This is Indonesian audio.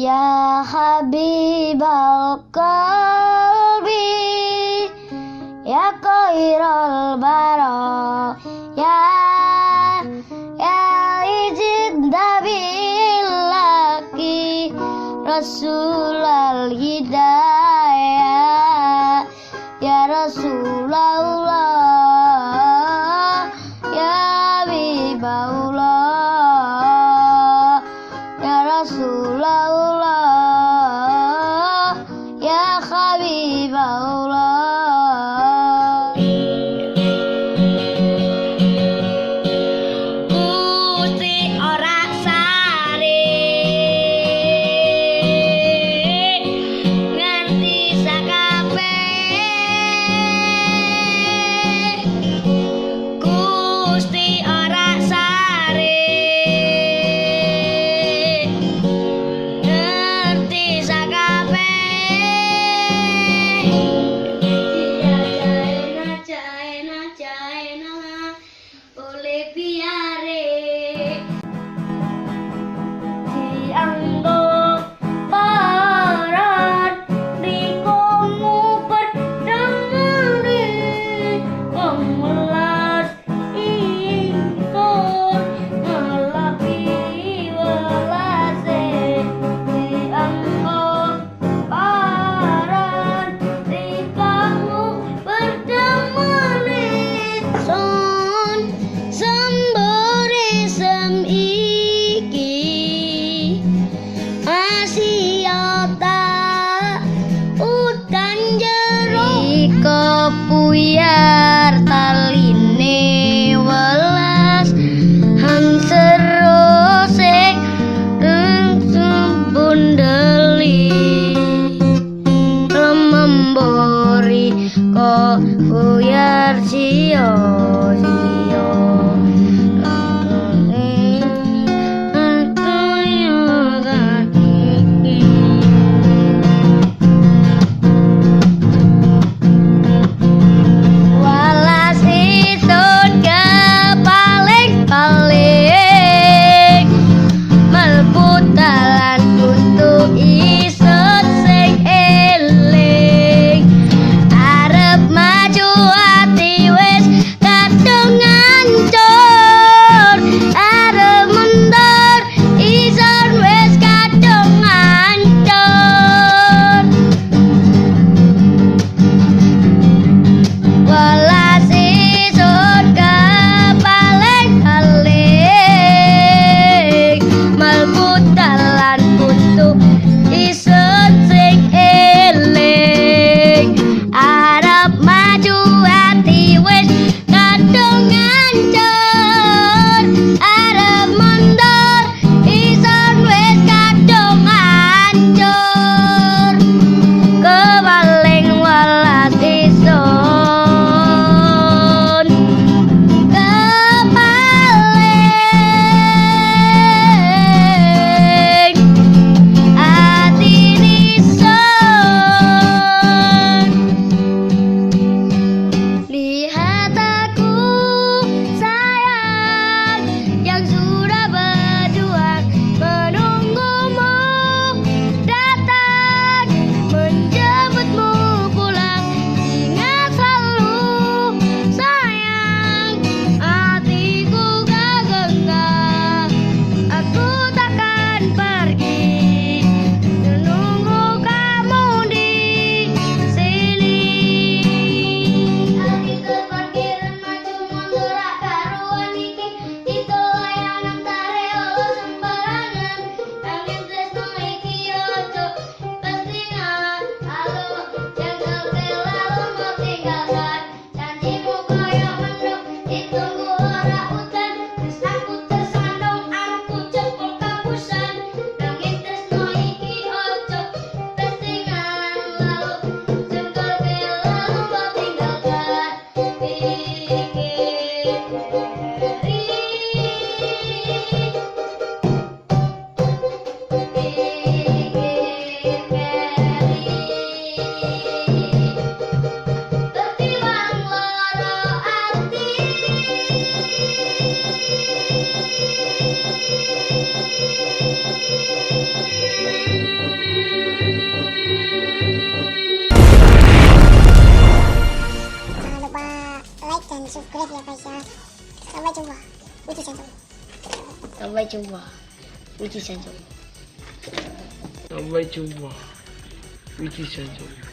Ya habibal qalbi, ya khairal bara, ya izin dabilaki, Rasulal hidayah, ya Rasulullah, ya Habibullah, ya Rasulullah, ya Habibullah. Gusti ora sare ngerti sakabeh, Gusti ora sare ngerti sakabeh. Jaena oleh biare dianggo paran dikomu perdamari kemelas ingsun ngelapi welase dianggo paran dikomu perdamari son sembore sem iki asiata udan jero kepuyar taline welas hang sero sing sembundeli lemembori kepuyar sia-sia. Walas isun kepaling-paling mlebu dalan untuk isun sing eling, arep maju ati wis kadung ngancur, arep mundur isun wis kadung ngancur. Welas isun kepaling-paling mlebu dalan untuk isun sing eling, arep maju ati wis kadung ngancur, arep mundur isun wis kadung ngancur. Kepaling welas isun kepaling ati nisun. Lihat aku sayang yang sudah berjuang menunggumu datang menjemputmu pulang. Ingat selalu sayang, hatiku gak genggam, aku takkan pergi menunggu kamu di sini. Hati keparkiran maju mundur karuan iki, itu layanan tareo sembarangan. Angin tresno iki ojo pestingan, halo jangan selalu mau tinggalkan. Janjimu koyo mendung ditunggu ora udan, wis aku tersandung aku jebol kapusan. Angin tresno iki ojo pestingan, lalu jengkol ke lalu mau tinggalkan. Pikir bertimbang loro ati. subscribe ya guys ya. Sampai jumpa. Puji Sanjung. Sampai jumpa. Puji Sanjung. Sampai jumpa. Puji Sanjung.